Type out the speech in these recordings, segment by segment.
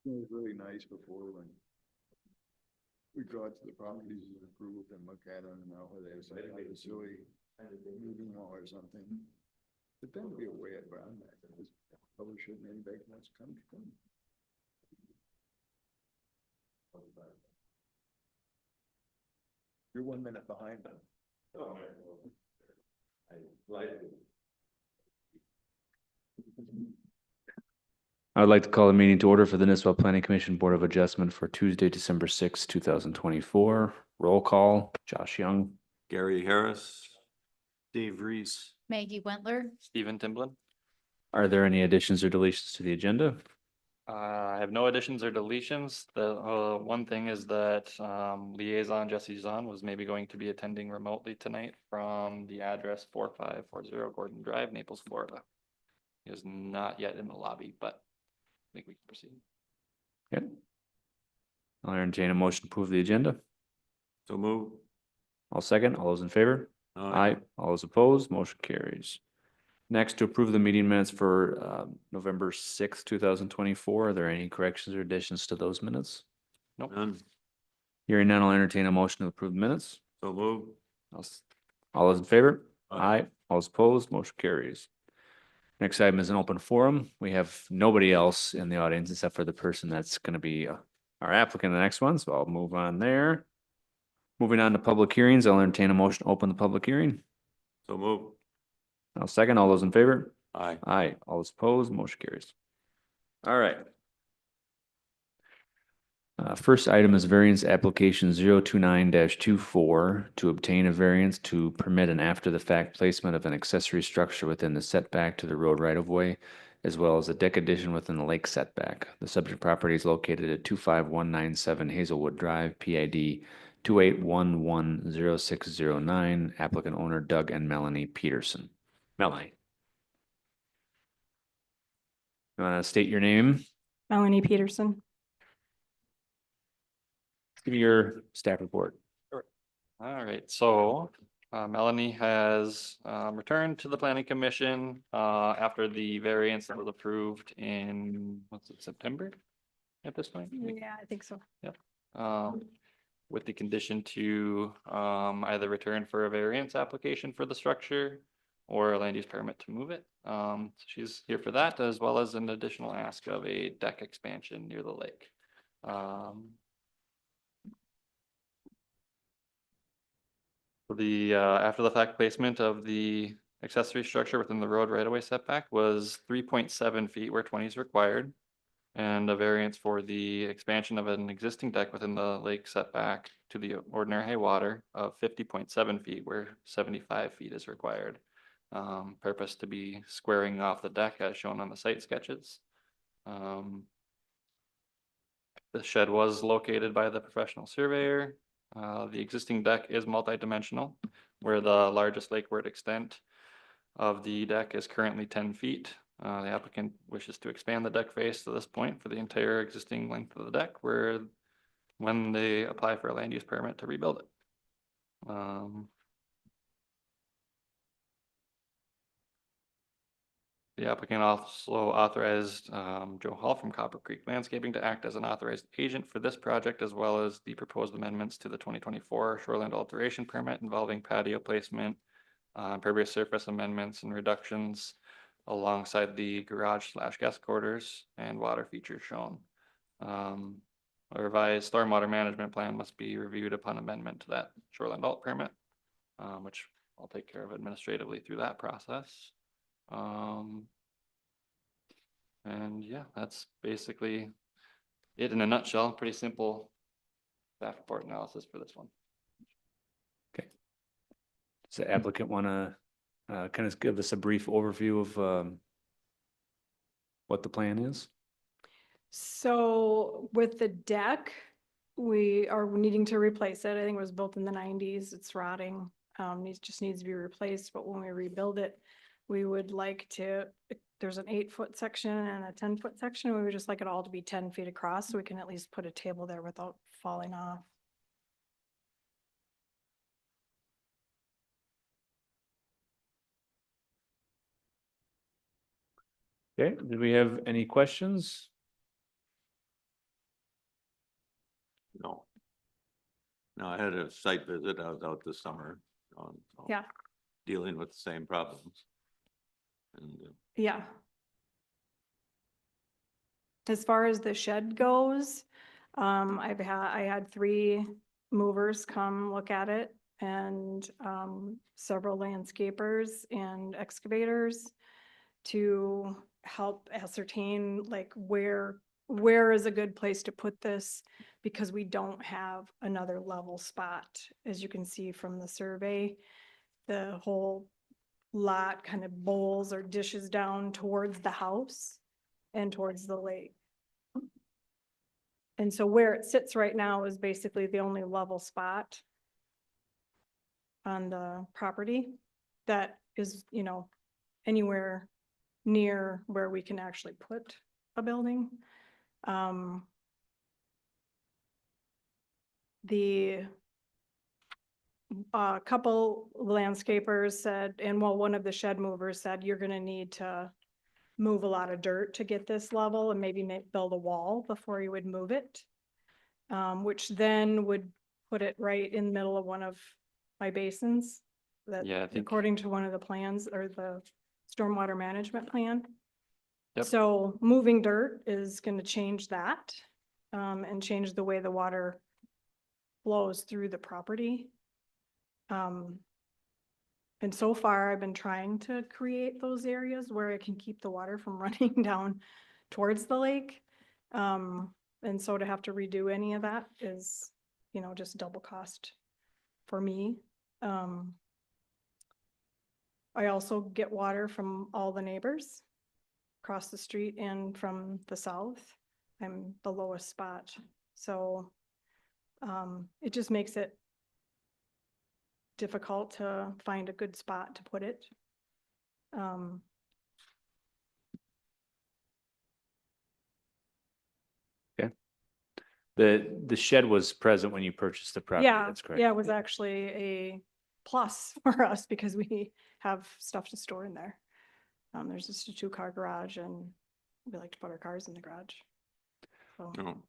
It was really nice before when we go out to the properties and approve and look at them and now they say, like a silly moving wall or something. But then be a way around that, because probably shouldn't anybody wants to come to come. You're 1 minute behind them. Oh, I like it. I would like to call the meeting to order for the Nisswa Planning Commission Board of Adjustment for Tuesday, December 6, 2024. Roll call, Josh Young. Gary Harris. Dave Reese. Maggie Wentler. Stephen Timblin. Are there any additions or deletions to the agenda? I have no additions or deletions. The one thing is that liaison Jesse Zahn was maybe going to be attending remotely tonight from the address 4540 Gordon Drive, Naples, Florida. He is not yet in the lobby, but I think we can proceed. Okay. I'll entertain a motion to approve the agenda. So move. I'll second. All those in favor? Aye. All those opposed, motion carries. Next, to approve the meeting minutes for November 6th, 2024. Are there any corrections or additions to those minutes? Nope. None. Hearing none, I'll entertain a motion to approve the minutes. So move. All those in favor? Aye. All those opposed, motion carries. Next item is an open forum. We have nobody else in the audience except for the person that's going to be our applicant in the next one, so I'll move on there. Moving on to public hearings, I'll entertain a motion to open the public hearing. So move. I'll second. All those in favor? Aye. Aye. All those opposed, motion carries. All right. First item is variance application 029-24 to obtain a variance to permit an after-the-fact placement of an accessory structure within the setback to the road right-of-way, as well as a deck addition within the lake setback. The subject property is located at 25197 Hazelwood Drive, PID 281110609. Applicant owner Doug and Melanie Peterson. Melanie. You want to state your name? Melanie Peterson. Give me your staff report. All right, so Melanie has returned to the planning commission after the variance that was approved in, what's it, September at this point? Yeah, I think so. With the condition to either return for a variance application for the structure or a land use permit to move it. So she's here for that, as well as an additional ask of a deck expansion near the lake. The after the fact placement of the accessory structure within the road right of way setback was 3.7 feet where 20 is required. And a variance for the expansion of an existing deck within the lake setback to the ordinary high water of 50.7 feet where 75 feet is required. Purpose to be squaring off the deck as shown on the site sketches. The shed was located by the professional surveyor. The existing deck is multi-dimensional, where the largest lakeward extent of the deck is currently 10 feet. The applicant wishes to expand the deck face to this point for the entire existing length of the deck, when they apply for a land use permit to rebuild it. The applicant also authorized Joe Hall from Copper Creek Landscaping to act as an authorized agent for this project, as well as the proposed amendments to the 2024 shoreland alteration permit involving patio placement, impervious surface amendments and reductions alongside the garage/guest quarters and water features shown. A revised stormwater management plan must be reviewed upon amendment to that shoreland alt permit, which I'll take care of administratively through that process. And yeah, that's basically it in a nutshell. Pretty simple staff report analysis for this one. Okay. Does the applicant want to kind of give us a brief overview of what the plan is? So with the deck, we are needing to replace it. I think it was built in the 90s. It's rotting. Just needs to be replaced. But when we rebuild it, we would like to, there's an 8-foot section and a 10-foot section. We would just like it all to be 10 feet across so we can at least put a table there without falling off. Okay, do we have any questions? No. No, I had a site visit. I was out this summer on. so Yeah. Dealing with the same problems. And Yeah. As far as the shed goes, I had 3 movers come look at it and, several landscapers and excavators to help ascertain like where is a good place to put this, because we don't have another level spot. As you can see from the survey, the whole lot kind of bowls or dishes down towards the house and towards the lake. And so where it sits right now is basically the only level spot on the property that is, anywhere near where we can actually put a building. The couple landscapers said, and well, one of the shed movers said, you're gonna need to move a lot of dirt to get this level and maybe build a wall before you would move it. Which then would put it right in the middle of one of my basins. That Yeah, I think- according to one of the plans or the stormwater management plan. Yep. So moving dirt is gonna change that, and change the way the water flows through the property. And so far I've been trying to create those areas where I can keep the water from running down towards the lake. And so to have to redo any of that is, just double cost for me. I also get water from all the neighbors across the street and from the south. I'm the lowest spot, so it just makes it difficult to find a good spot to put it. The shed was present when you purchased the property, Yeah, that's correct? yeah, it was actually a plus for us because we have stuff to store in there. There's just a 2-car garage and we like to put our cars in the garage. So, no.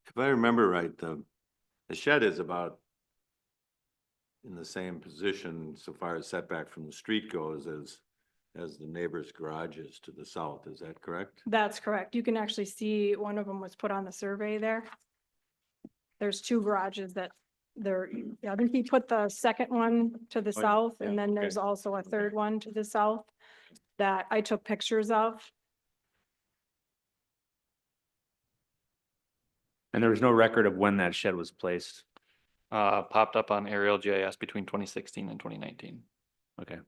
If I remember right, the shed is about in the same position so far as setback from the street goes as the neighbor's garage is to the south. Is that correct? that's correct. You can actually see one of them was put on the survey there. There's 2 garages that I think he put the second one to the Oh, yeah, south, yeah, and then okay. there's also a third one to the south that I took pictures of. And there was no record of when that shed was placed? Popped up on aerial GIS between 2016 and 2019. Okay.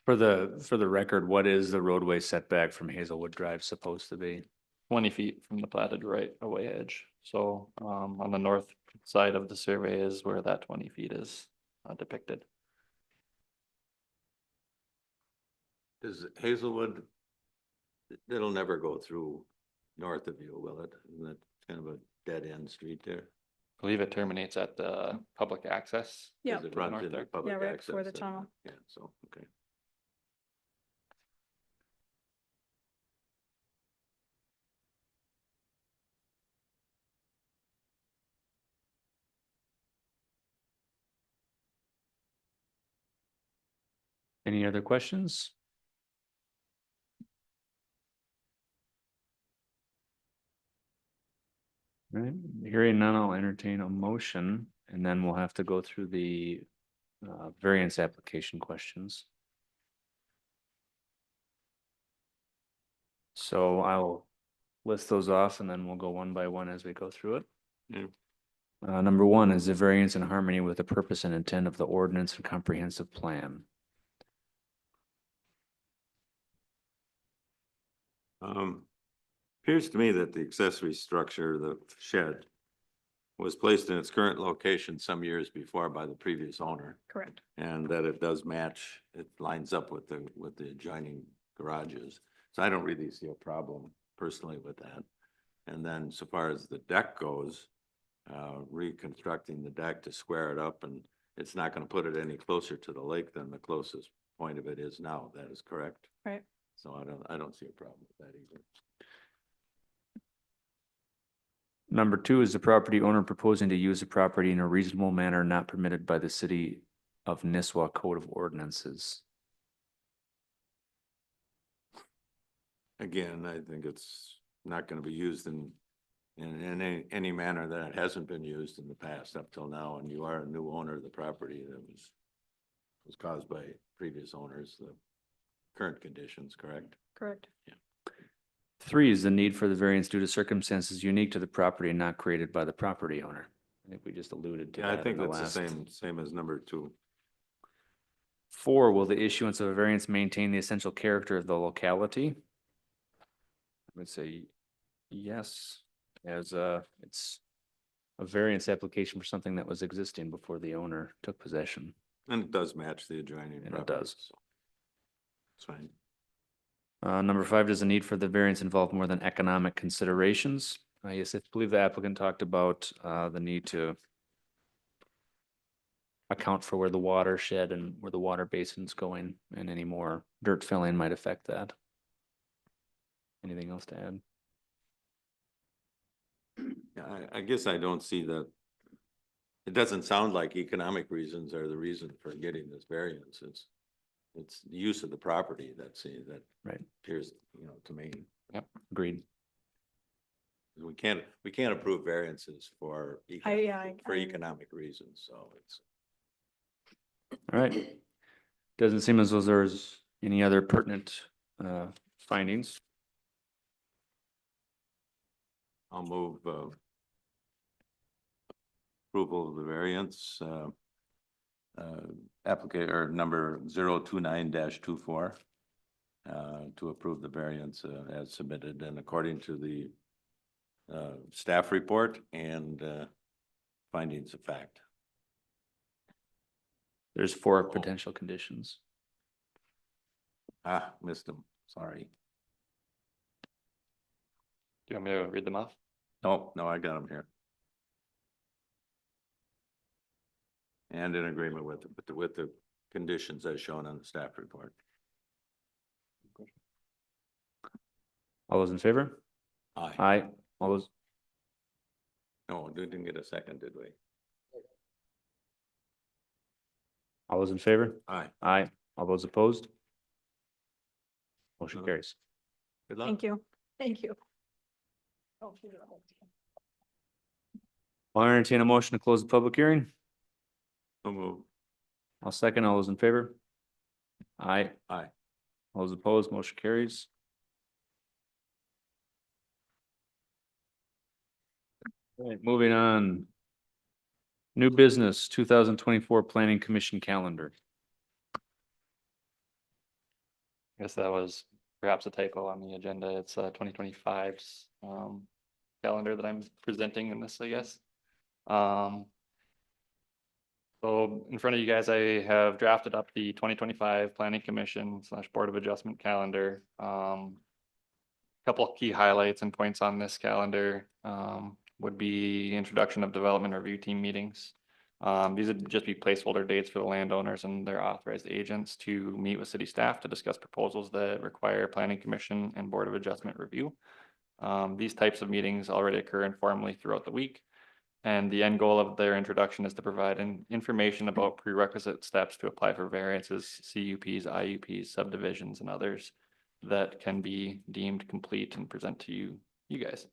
For the record, what is the roadway setback from Hazelwood Drive supposed to be? 20 feet from the platted right away edge. So on the north side of the survey is where that 20 feet is depicted. Is Hazelwood, it'll never go through north of you, will it? Isn't that kind of a dead end street there? I believe it terminates at the public access. Yeah. Because it to the runs north into there. public right access. before the and- tunnel. Yeah, so, okay. Any other questions? All right, hearing none, I'll entertain a motion, and then we'll have to go through the variance application questions. So I'll list those off and then we'll go one by one as we go through it. Yeah. Number 1 is the variance in harmony with the purpose and intent of the ordinance and comprehensive plan. Appears to me that the accessory structure, the shed, was placed in its current location some years before by the previous owner. Correct. And that it does match, it lines up with the adjoining garages. So I don't really see a problem personally with that. And then so far as the deck goes, reconstructing the deck to square it up, and it's not gonna put it any closer to the lake than the closest point of it is now. That is correct. Right. So I don't see a problem with that either. Number 2 is the property owner proposing to use the property in a reasonable manner not permitted by the City of Nisswa Code of Ordinances. Again, I think it's not gonna be used in any manner that it hasn't been used in the past up till now, and you are a new owner of the property that was caused by previous owners, the current conditions, correct? Correct. 3 is the need for the variance due to circumstances unique to the property and not created by the property owner. I think we just alluded to Yeah, that I think in the that's the last. same as number 2. 4, will the issuance of a variance maintain the essential character of the locality? I would say yes, as it's a variance application for something that was existing before the owner took possession. And it does match the adjoining And it property. does. so It's fine. Number 5, does the need for the variance involve more than economic considerations? Yes, I believe the applicant talked about the need to account for where the watershed and where the water basin's going, and any more dirt filling might affect that. Anything else to add? Yeah, I guess I don't see that. It doesn't sound like economic reasons are the reason for getting this variance. It's the use of the property that Right. appears, to me. Agreed. We can't approve variances for I economic reasons, so it's. All right. Doesn't seem as though there's any other pertinent findings. I'll move approval of the variance, applicant or number 029-24, to approve the variance as submitted and according to the staff report and findings of fact. There's 4 potential conditions. Missed them, sorry. Do you want me to read them off? No, I got them here. And in agreement with the conditions as shown on the staff report. All those in favor? Aye. Aye. All those, No, we didn't get a second, did we? all those in favor? Aye. Aye. All those opposed? Motion carries. Good luck. Thank you. Thank you. I'll entertain a motion to close the public hearing. So move. I'll second. All those in favor? Aye. Aye. All those opposed, motion carries. All right, moving on. New business, 2024 Planning Commission calendar. I guess that was perhaps a typo on the agenda. It's 2025's calendar that I'm presenting in this, I guess. So in front of you guys, I have drafted up the 2025 Planning Commission / Board of Adjustment calendar. Couple of key highlights and points on this calendar would be introduction of development review team meetings. These would just be placeholder dates for the landowners and their authorized agents to meet with city staff to discuss proposals that require planning commission and board of adjustment review. These types of meetings already occur informally throughout the week. And the end goal of their introduction is to provide information about prerequisite steps to apply for variances, CUPs, IUPs, subdivisions, and others that can be deemed complete and present to you guys.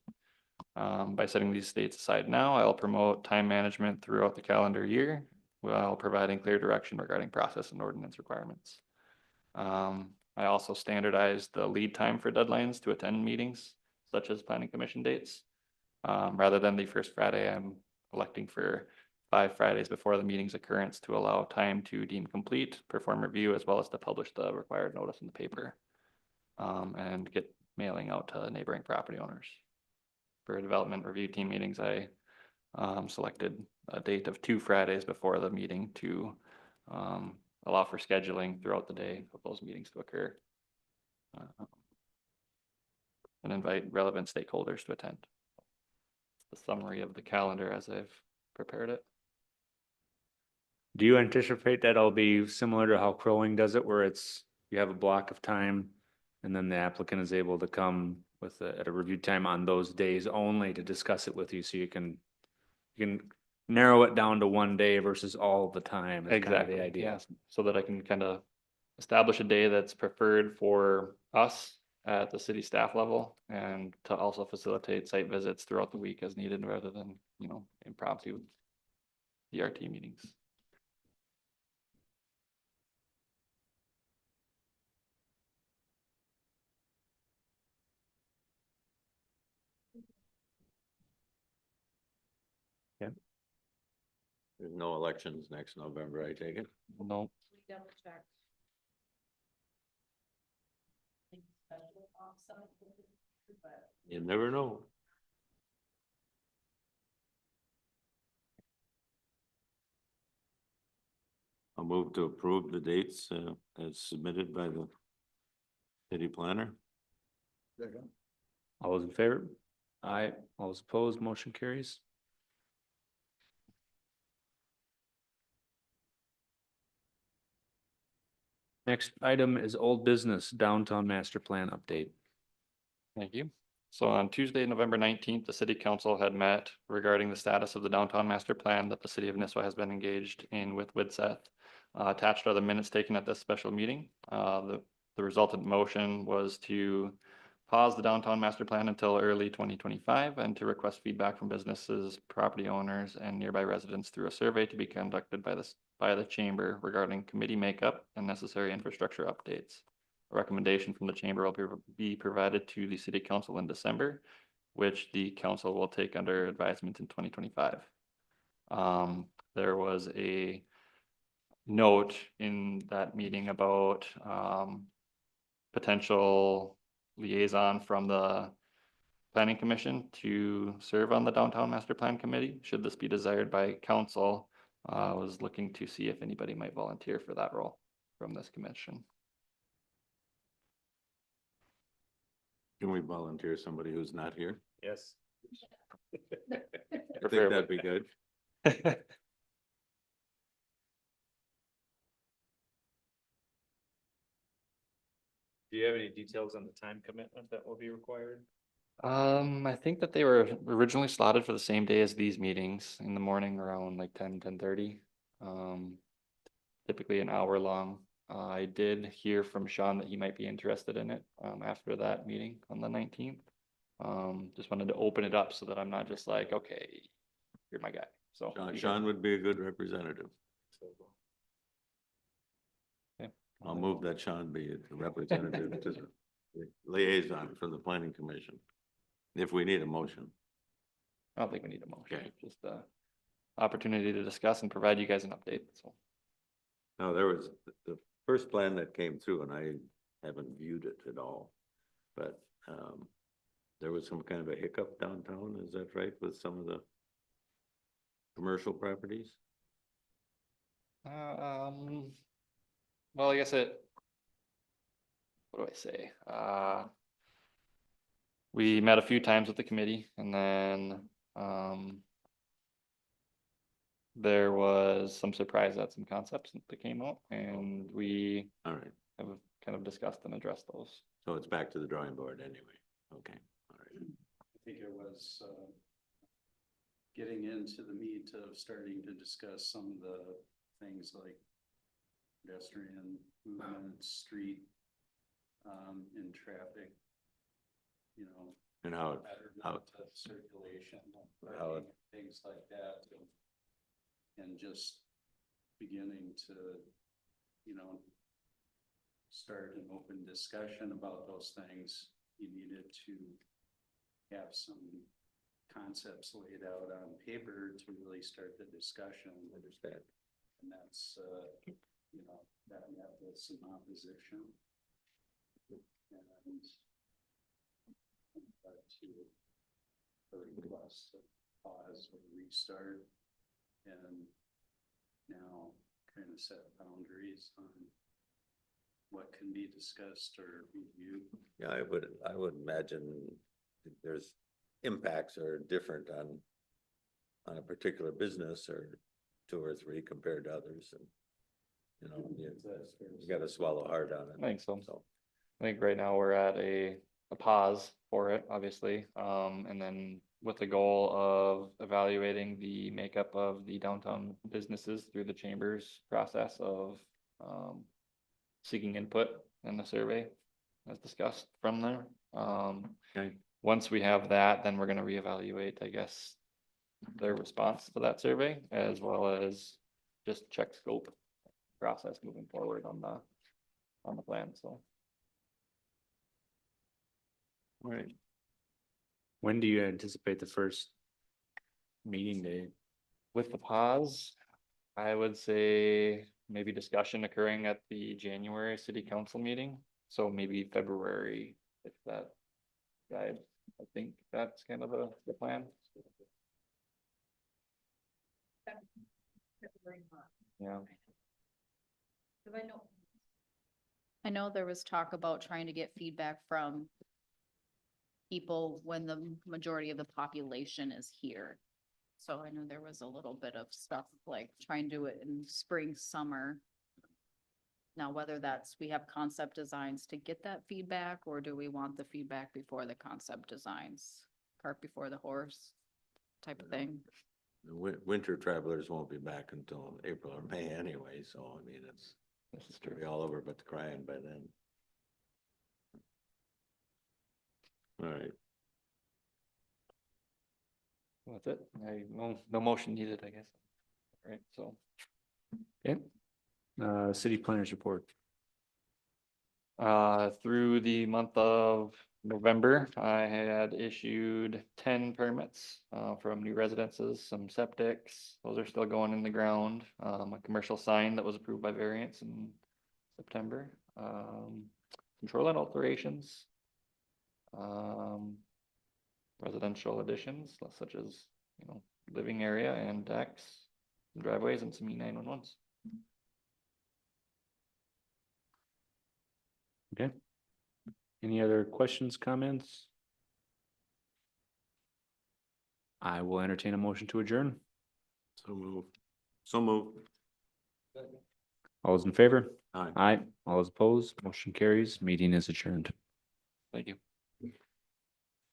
By setting these dates aside now, I'll promote time management throughout the calendar year while providing clear direction regarding process and ordinance requirements. I also standardized the lead time for deadlines to attend meetings, such as planning commission dates. Rather than the first Friday, I'm electing for 5 Fridays before the meeting's occurrence to allow time to deem complete, perform review, as well as to publish the required notice in the paper. And get mailing out to neighboring property owners. For development review team meetings, I selected a date of 2 Fridays before the meeting to allow for scheduling throughout the day of those meetings to occur. And invite relevant stakeholders to attend. The summary of the calendar as I've prepared it. Do you anticipate that it'll be similar to how Crowing does it, where it's, you have a block of time and then the applicant is able to come with at a review time on those days only to discuss it with you, so you can narrow it down to one day versus all the time is kind of Exactly, the idea. yes, so that I can kind of establish a day that's preferred for us at the city staff level and to also facilitate site visits throughout the week as needed rather than, you know, impromptu DRT meetings. There's no elections next November, I take it. No, You never know. I'll move to approve the dates as submitted by the city planner. Second. All those in favor? Aye. All those opposed, motion carries. Next item is old business downtown master plan update. thank you. So on Tuesday, November 19th, the city council had met regarding the status of the downtown master plan that the city of Nisswa has been engaged in with WIDSET. Attached are the minutes taken at this special meeting. The resultant motion was to pause the downtown master plan until early 2025 and to request feedback from businesses, property owners, and nearby residents through a survey to be conducted by the chamber regarding committee makeup and necessary infrastructure updates. A recommendation from the chamber will be provided to the city council in December, which the council will take under advisement in 2025. There was a note in that meeting about potential liaison from the planning commission to serve on the downtown master plan committee, should this be desired by council. I was looking to see if anybody might volunteer for that role from this commission. Can we volunteer somebody who's not here? Yes. I think that'd be good. Do you have any details on the time commitment that will be required? I think that they were originally slotted for the same day as these meetings in the morning around like 10:30. Typically an hour long. I did hear from Sean that he might be interested in it after that meeting on the 19th. Just wanted to open it up so that I'm not just like, okay, you're my guy. So Sean would be a good representative. Okay. I'll move that Sean be a representative to the liaison from the planning commission. If we need a motion. I don't think we need a motion, Okay. just a opportunity to discuss and provide you guys an update, so. No, there was the first plan that came through and I haven't viewed it at all. But there was some kind of a hiccup downtown, is that right, with some of the commercial properties? Well, I guess what do I say? We met a few times with the committee and then, there was some surprise at some concepts that came out and we All right, have kind of discussed and addressed those. so it's back to the drawing board anyway. Okay, all right. I think it was getting into the meat of starting to discuss some of the things like pedestrian movement, street, in traffic, you know. And how, better how- circulation, how it- things like that. And just beginning to, you know, start an open discussion about those things. You needed to have some concepts laid out on paper to really start the discussion. understand. And that's, you know, that met with some opposition. And to a request to pause or restart and now kind of set boundaries on what can be discussed or reviewed. Yeah, I would imagine there's impacts are different on a particular business or two or three compared to others and, you know, you gotta swallow hard on it. I think so. I think right now we're at a pause for it, obviously, and then with the goal of evaluating the makeup of the downtown businesses through the chambers process of, seeking input in the survey as discussed from there. Okay. Once we have that, then we're gonna reevaluate, I guess, their response to that survey as well as just check scope process moving forward on the plan, so. All right. When do you anticipate the first meeting date? With the pause, I would say maybe discussion occurring at the January city council meeting, so maybe February, if that. I think that's kind of the plan. Yeah, I know there was talk about trying to get feedback from people when the majority of the population is here. So I know there was a little bit of stuff like trying to do it in spring, summer. Now, whether that's, we have concept designs to get that feedback, or do we want the feedback before the concept designs? Cart before the horse type of thing. The winter travelers won't be back until April or May anyway, so I mean, this is it'll true. be all over but the crying by then. All right, That's it. No motion needed, I guess. All right, so. Okay. City planners report. Through the month of November, I had issued 10 permits, from new residences, some septics. Those are still going in the ground. A commercial sign that was approved by variance in September. Some shoreline alterations. Residential additions, such as, living area and decks, some driveways and some E911s. Okay. Any other questions, comments? I will entertain a motion to adjourn. so move. So move. All those in favor? Aye. Aye. All those opposed? Motion carries. Meeting is adjourned. Thank you.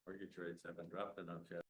Mortgage rates haven't dropped enough yet.